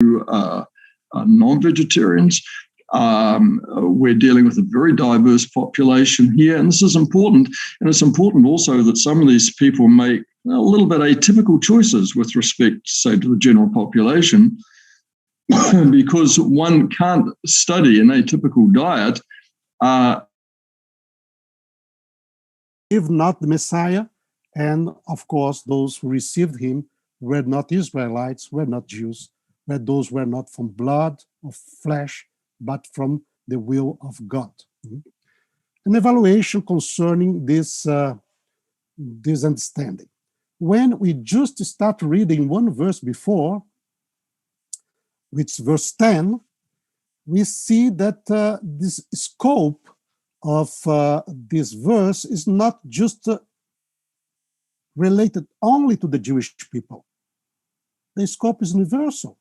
non-vegetarians. We're dealing with a very diverse population here, and this is important. And it's important also that some of these people make a little bit atypical choices with respect, say, to the general population, because one can't study an atypical diet. If not the Messiah, and of course, those who received him were not Israelites, were not Jews, but those were not from blood or flesh, but from the will of God. An evaluation concerning this understanding. When we just start reading one verse before, which is verse 10, we see that this scope of this verse is not just related only to the Jewish people. The scope is universal.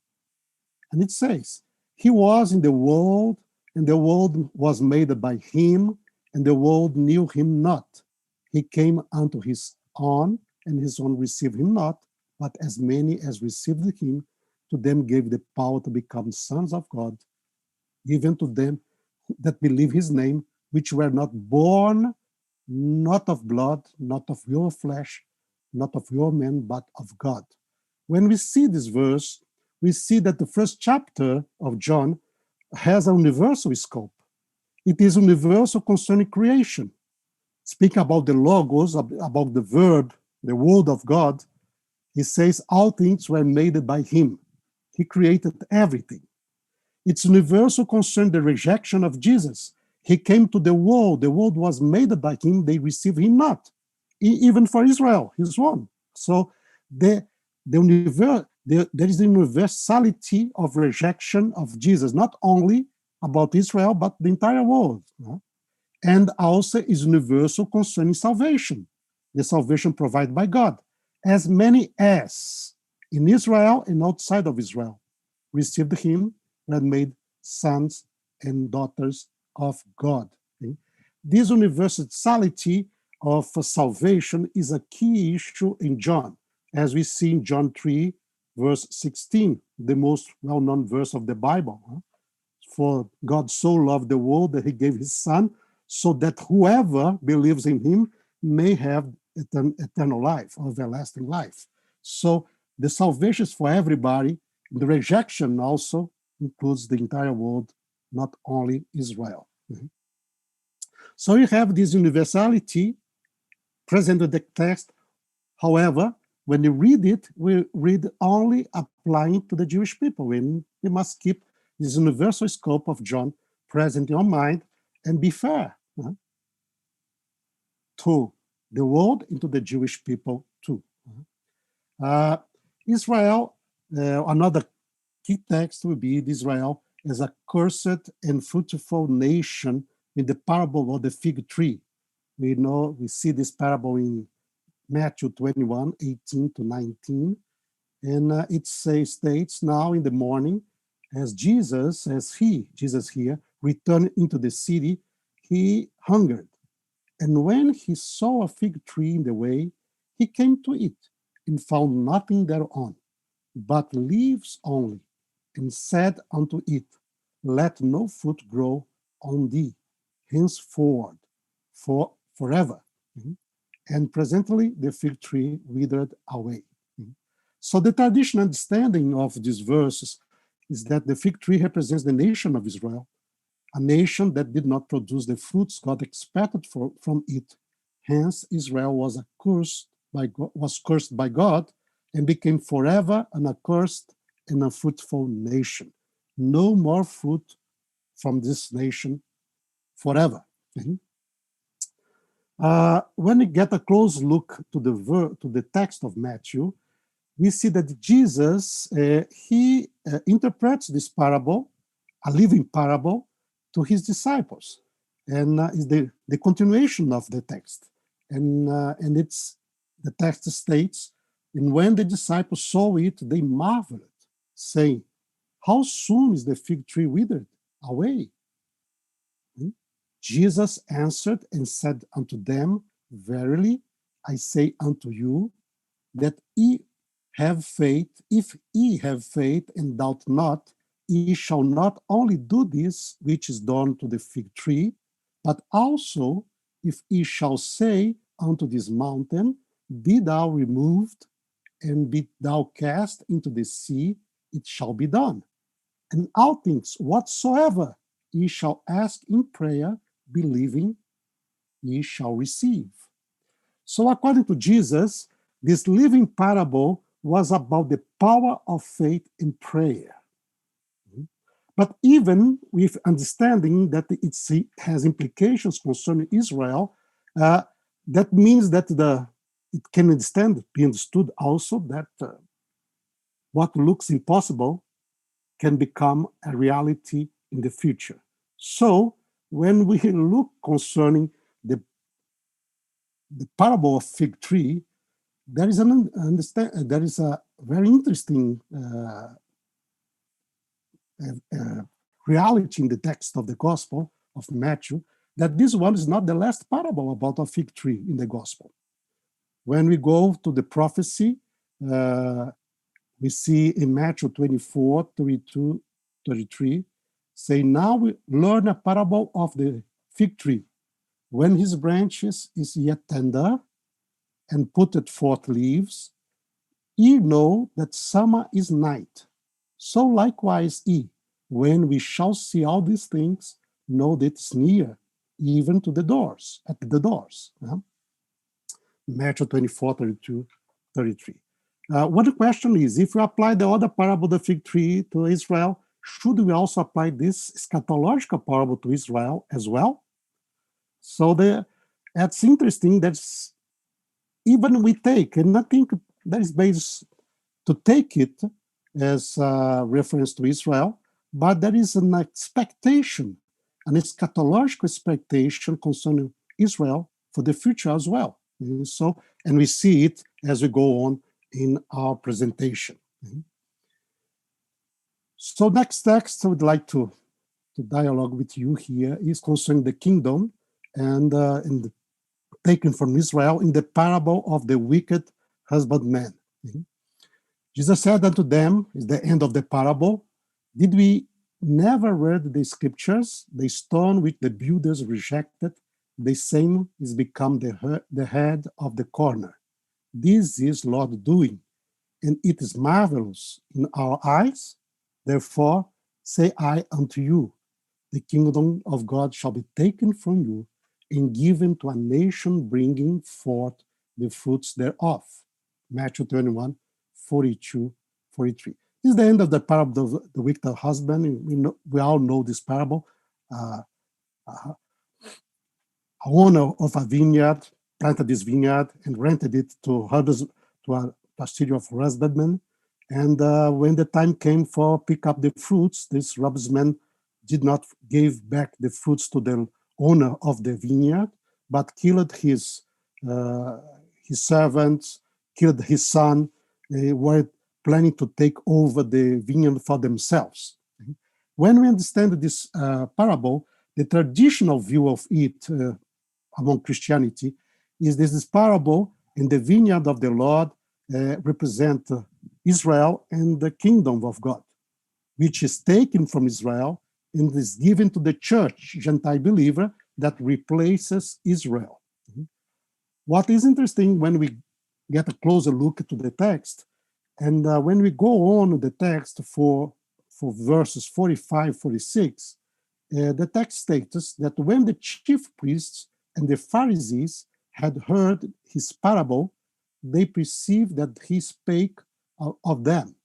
And it says, he was in the world, and the world was made by him, and the world knew him not. He came unto his own, and his own received him not, but as many as received him, to them gave the power to become sons of God, given to them that believe his name, which were not born, not of blood, not of your flesh, not of your men, but of God. When we see this verse, we see that the first chapter of John has a universal scope. It is universal concerning creation. Speaking about the logos, about the verb, the word of God, he says all things were made by him. He created everything. It's universal concerning the rejection of Jesus. He came to the world was made by him, they received him not. Even for Israel, his one. So there is a universality of rejection of Jesus, not only about Israel, but the entire world. And also is universal concerning salvation, the salvation provided by God. As many as in Israel and outside of Israel received him were made sons and daughters of God. This universality of salvation is a key issue in John, as we see in John 3, verse 16, the most well-known verse of the Bible. For God so loved the world that he gave his son, so that whoever believes in him may have eternal life, or everlasting life. So the salvation is for everybody. The rejection also includes the entire world, not only Israel. So you have this universality present in the text. However, when you read it, we read only applying to the Jewish people. We must keep this universal scope of John present in your mind and be fair to the world and to the Jewish people too. Israel, another key text will be Israel as a cursed and fruitful nation in the parable of the fig tree. We see this parable in Matthew 21, 18 to 19. And it states, now in the morning, as Jesus here, returned into the city, he hungered. And when he saw a fig tree in the way, he came to it and found nothing thereon, but leaves only, and said unto it, let no fruit grow on thee henceforward, forever. And presently the fig tree withered away. So the traditional understanding of these verses is that the fig tree represents the nation of Israel, a nation that did not produce the fruits God expected from it. Hence, Israel was cursed by God and became forever an accursed and unfruitful nation. No more fruit from this nation forever. When we get a close look to the text of Matthew, we see that Jesus, he interprets this parable, a living parable, to his disciples, and is the continuation of the text. And the text states, and when the disciples saw it, they marveled, saying, how soon is the fig tree withered away? Jesus answered and said unto them, verily, I say unto you, that ye have faith, if ye have faith and doubt not, ye shall not only do this which is done to the fig tree, but also if ye shall say unto this mountain, be thou removed and be thou cast into the sea, it shall be done. And all things whatsoever ye shall ask in prayer, believing, ye shall receive. So according to Jesus, this living parable was about the power of faith in prayer. But even with understanding that it has implications concerning Israel, that means that it can be understood also that what looks impossible can become a reality in the future. So when we look concerning the parable of fig tree, there is a very interesting reality in the text of the Gospel of Matthew, that this one is not the last parable about a fig tree in the Gospel. When we go to the prophecy, we see in Matthew 24, 32, 33, say, now we learn a parable of the fig tree. When his branches is yet tender and putteth forth leaves, ye know that summer is night. So likewise ye, when we shall see all these things, know that it's near, even to the doors, at the doors. Matthew 24, 32, 33. One question is, if we apply the other parable of the fig tree to Israel, should we also apply this eschatological parable to Israel as well? So that's interesting. That's even we take, and I think that is based to take it as a reference to Israel, but there is an expectation, an eschatological expectation concerning Israel for the future as well. And we see it as we go on in our presentation. So next text I would like to dialogue with you here is concerning the kingdom and taken from Israel in the parable of the wicked husbandman. Jesus said unto them, is the end of the parable, did we never read the scriptures? The stone which the builders rejected, the same is become the head of the corner. This is Lord doing, and it is marvelous in our eyes. Therefore say I unto you, the kingdom of God shall be taken from you and given to a nation bringing forth the fruits thereof. Matthew 21, 42, 43. This is the end of the parable of the wicked husband. We all know this parable. A owner of a vineyard planted this vineyard and rented it to a studio of husbandmen. And when the time came for pick up the fruits, this husbandman did not give back the fruits to the owner of the vineyard, but killed his servants, killed his son. They were planning to take over the vineyard for themselves. When we understand this parable, the traditional view of it among Christianity is this parable in the vineyard of the Lord represent Israel and the kingdom of God, which is taken from Israel and is given to the church, Gentile believer, that replaces Israel. What is interesting when we get a closer look to the text, and when we go on the text for verses 45, 46, the text states that when the chief priests and the Pharisees had heard his parable, they perceived that he spake of them.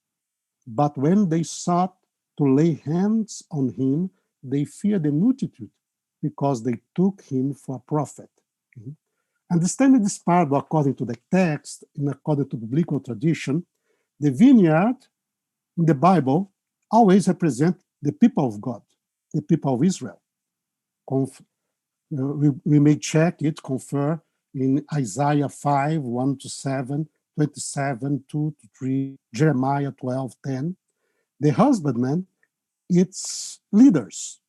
But when they sought to lay hands on him, they feared the multitude, because they took him for a prophet. Understanding this parable according to the text and according to biblical tradition, the vineyard in the Bible always represent the people of God, the people of Israel. We may check it, confer in Isaiah 5, 1 to 7, 27, 2 to 3, Jeremiah 12, 10. The husbandman, it's leaders.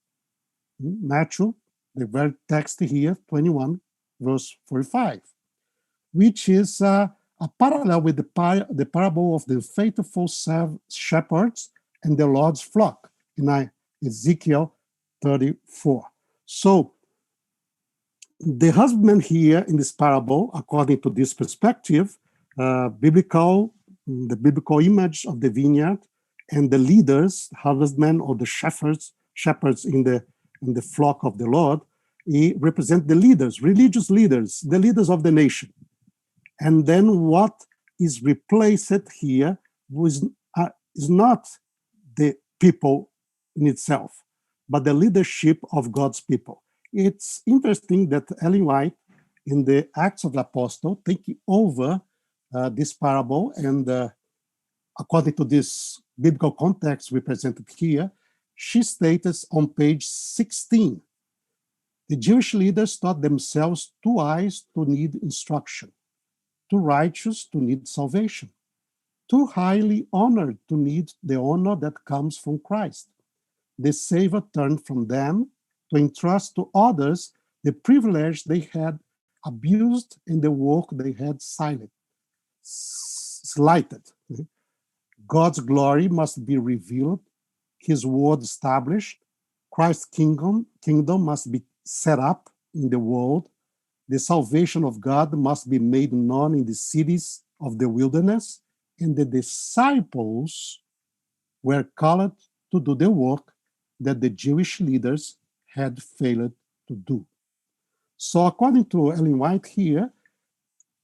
Matthew, the very text here, 21, verse 45, which is a a parallel with the parable of the faithful shepherds and the Lord's flock in Ezekiel 34. So the husbandman here in this parable, according to this perspective, the biblical image of the vineyard, and the leaders, husbandmen or the shepherds in the flock of the Lord, represent the leaders, religious leaders, the leaders of the nation. And then what is replaced here is not the people in itself, but the leadership of God's people. It's interesting that Ellen White, in the Acts of the Apostle, taking over this parable, and according to this biblical context we presented here, she states on page 16, the Jewish leaders taught themselves too wise to need instruction, too righteous to need salvation, too highly honored to need the honor that comes from Christ. The Savior turned from them to entrust to others the privilege they had abused and the work they had slighted. God's glory must be revealed, his word established, Christ's kingdom must be set up in the world, the salvation of God must be made known in the cities of the wilderness, and the disciples were called to do the work that the Jewish leaders had failed to do. So according to Ellen White here,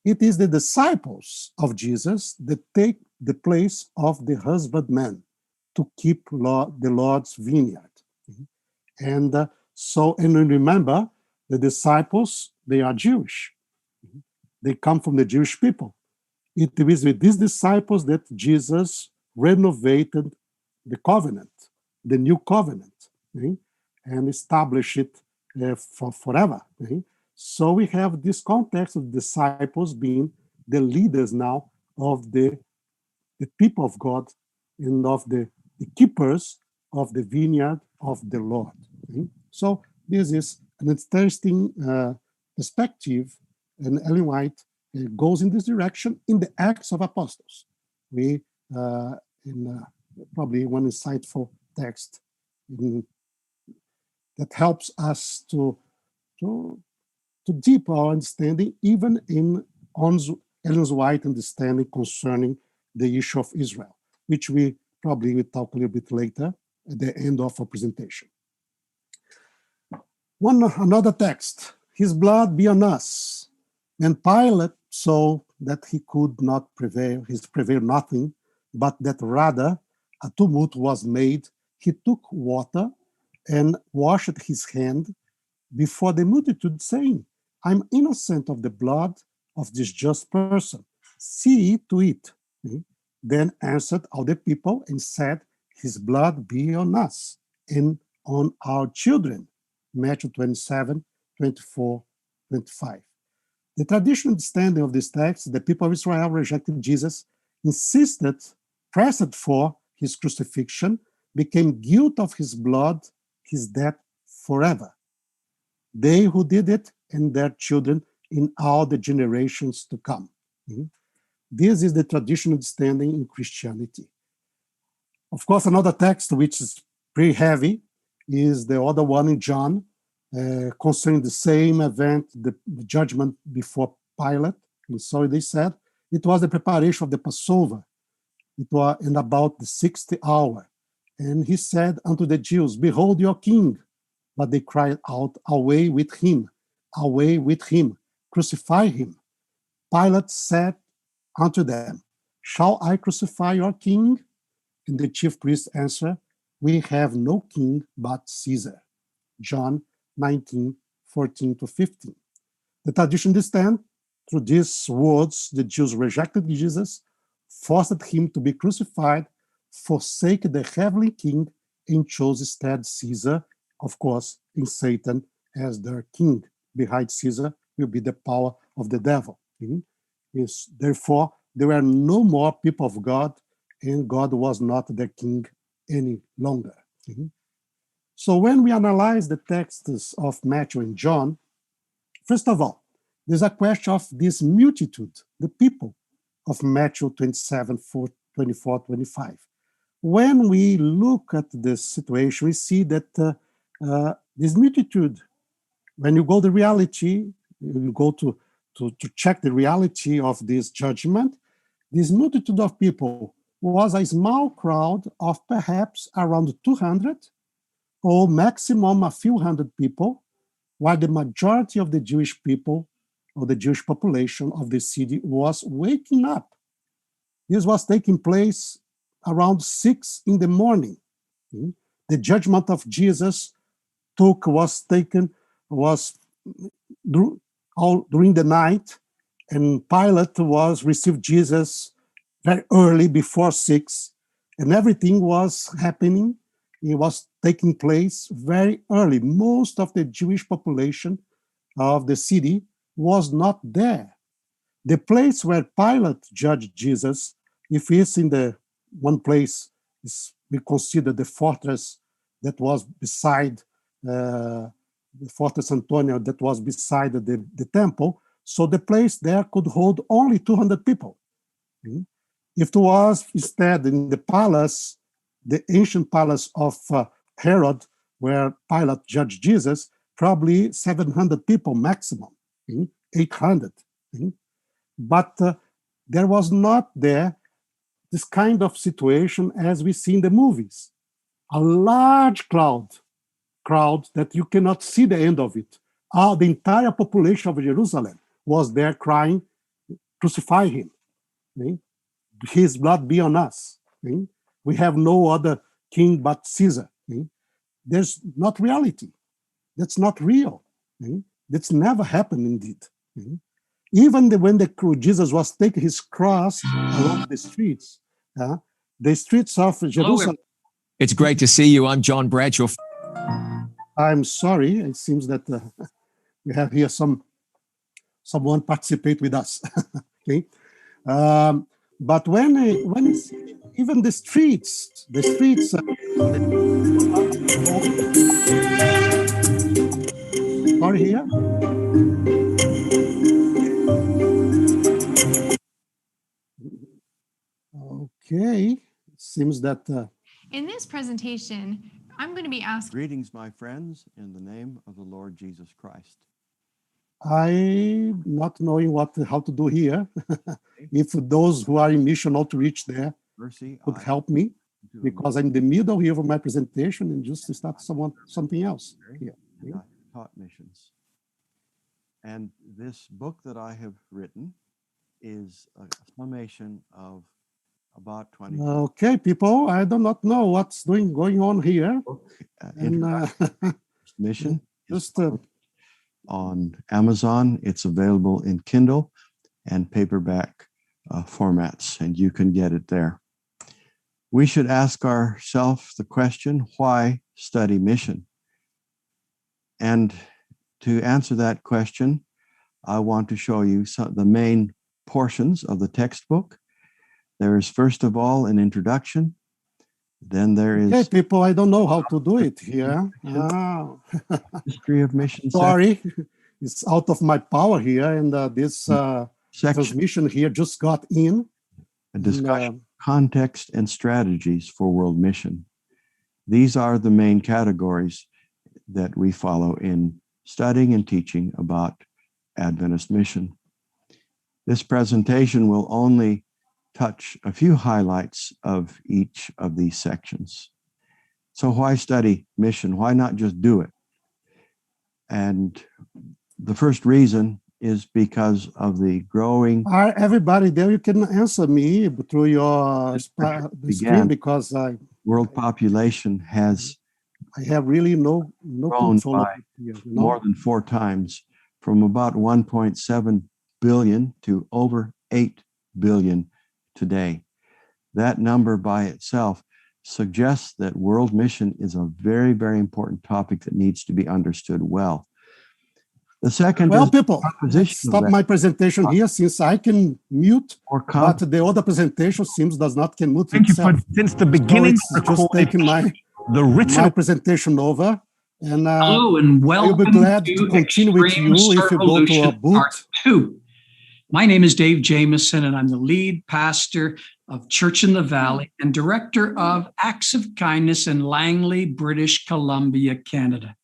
it is the disciples of Jesus that take the place of the husbandman to keep the Lord's vineyard. And remember, the disciples, they are Jewish. They come from the Jewish people. It is with these disciples that Jesus renovated the covenant, the new covenant, and established it for forever. So we have this context of disciples being the leaders now of the people of God and of the keepers of the vineyard of the Lord. So this is an interesting perspective, and Ellen White goes in this direction in the Acts of Apostles. We, in probably one insightful text that helps us to deepen our understanding, even in Ellen White's understanding concerning the issue of Israel, which we probably will talk a little bit later at the end of our presentation. Another text, his blood be on us. And Pilate saw that he could not prevail, nothing, but that rather a tumult was made. He took water and washed his hand before the multitude, saying, I'm innocent of the blood of this just person. See to it. Then answered all the people and said, his blood be on us and on our children. Matthew 27, 24, 25. The traditional understanding of this text, the people of Israel rejected Jesus, pressed for his crucifixion, became guilty of his blood, his death forever. They who did it and their children in all the generations to come. This is the traditional understanding in Christianity. Of course, another text which is pretty heavy is the other one in John, concerning the same event, the judgment before Pilate. And so they said, it was the preparation of the Passover. It was in about the 60th hour. And he said unto the Jews, behold your king. But they cried out, away with him, crucify him. Pilate said unto them, shall I crucify your king? And the chief priests answered, we have no king but Caesar. John 19, 14 to 15. The tradition understands, through these words, the Jews rejected Jesus, forced him to be crucified, forsake the heavenly king, and chose instead Caesar, of course, in Satan as their king. Behind Caesar will be the power of the devil. Therefore, there were no more people of God, and God was not their king any longer. So when we analyze the texts of Matthew and John, first of all, there's a question of this multitude, the people. of Matthew 27, 24, 25. When we look at this situation, we see that this multitude, when you go to reality, you go to check the reality of this judgment, this multitude of people was a small crowd of perhaps around 200 or maximum a few hundred people, while the majority of the Jewish people or the Jewish population of the city was waking up. This was taking place around 6 in the morning. The judgment of Jesus was during the night, and Pilate received Jesus very early before 6, and everything was happening. It was taking place very early. Most of the Jewish population of the city was not there. The place where Pilate judged Jesus, if it's in the one place, we consider the fortress that was beside the Fortress Antonio that was beside the temple. So the place there could hold only 200 people. If it was instead in the palace, the ancient palace of Herod, where Pilate judged Jesus, probably 700 people maximum, 800. But there was not there this kind of situation as we see in the movies. A large crowd that you cannot see the end of it. The entire population of Jerusalem was there crying, crucify him. His blood be on us. We have no other king but Caesar. There's not reality. That's not real. That's never happened indeed. Even when Jesus was taking his cross along the streets of Jerusalem. It's great to see you. I'm John Bradshaw. I'm sorry. It seems that we have here someone participate with us. Okay, but when even the streets. Sorry here. Okay, it seems that. In this presentation, I'm going to be asking. Greetings, my friends, in the name of the Lord Jesus Christ. I'm not knowing how to do here. If those who are in mission outreach there could help me, because I'm in the middle here of my presentation and just to start something else here. I taught missions. And this book that I have written is a summation of about 20. Okay, people, I do not know what's going on here. Mission is on Amazon. It's available in Kindle and paperback formats, and you can get it there. We should ask ourselves the question, why study mission? And to answer that question, I want to show you the main portions of the textbook. There is, first of all, an introduction. Then there is... Okay, people, I don't know how to do it here. History of mission. Sorry, it's out of my power here, and this transmission here just got in. A discussion, context, and strategies for world mission. These are the main categories that we follow in studying and teaching about Adventist mission. This presentation will only touch a few highlights of each of these sections. So why study mission? Why not just do it? And the first reason is because of the growing... Everybody there, you can answer me through your screen, because world population has... I have really no control by more than 4 times, from about 1.7 billion to over 8 billion today. That number by itself suggests that world mission is a very, very important topic that needs to be understood well. The second people, stop my presentation here, since I can mute, but the other presentation does not can mute itself. Since the beginning, so just taking my presentation over, and hello and welcome I'll be glad to continue with you if you go to a boot. My name is Dave Jameson, and I'm the lead pastor of Church in the Valley and director of Acts of Kindness in Langley, British Columbia, Canada.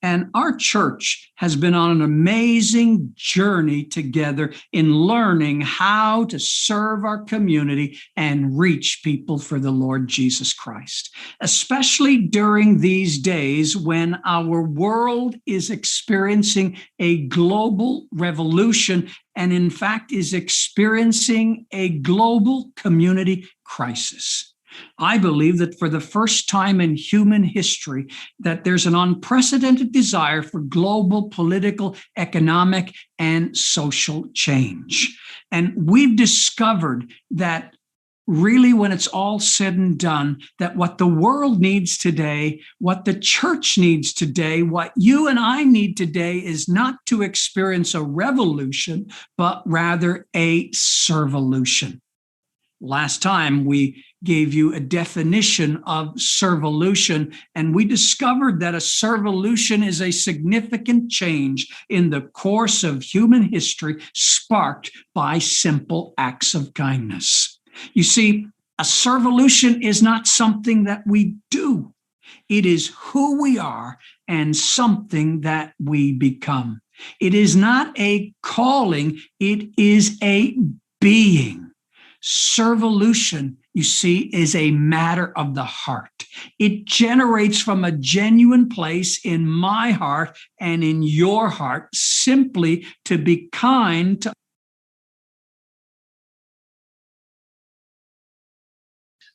And our church has been on an amazing journey together in learning how to serve our community and reach people for the Lord Jesus Christ, especially during these days when our world is experiencing a global revolution and, in fact, is experiencing a global community crisis. I believe that for the first time in human history, that there's an unprecedented desire for global political, economic, and social change. And we've discovered that really, when it's all said and done, that what the world needs today, what the church needs today, what you and I need today is not to experience a revolution, but rather a servolution. Last time we gave you a definition of servolution, and we discovered that a servolution is a significant change in the course of human history sparked by simple acts of kindness. You see, a servolution is not something that we do. It is who we are and something that we become. It is not a calling, it is a being. Servolution, you see, is a matter of the heart. It generates from a genuine place in my heart and in your heart, simply to be kind to.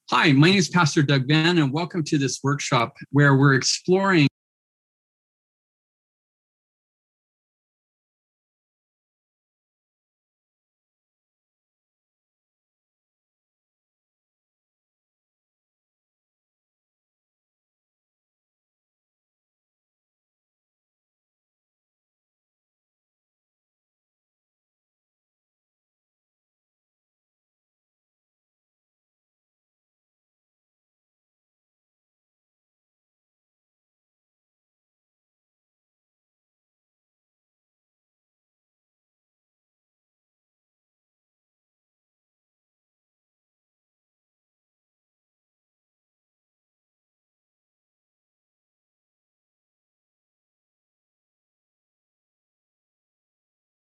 Hi, my name is Pastor Doug Van, and welcome to this workshop where we're exploring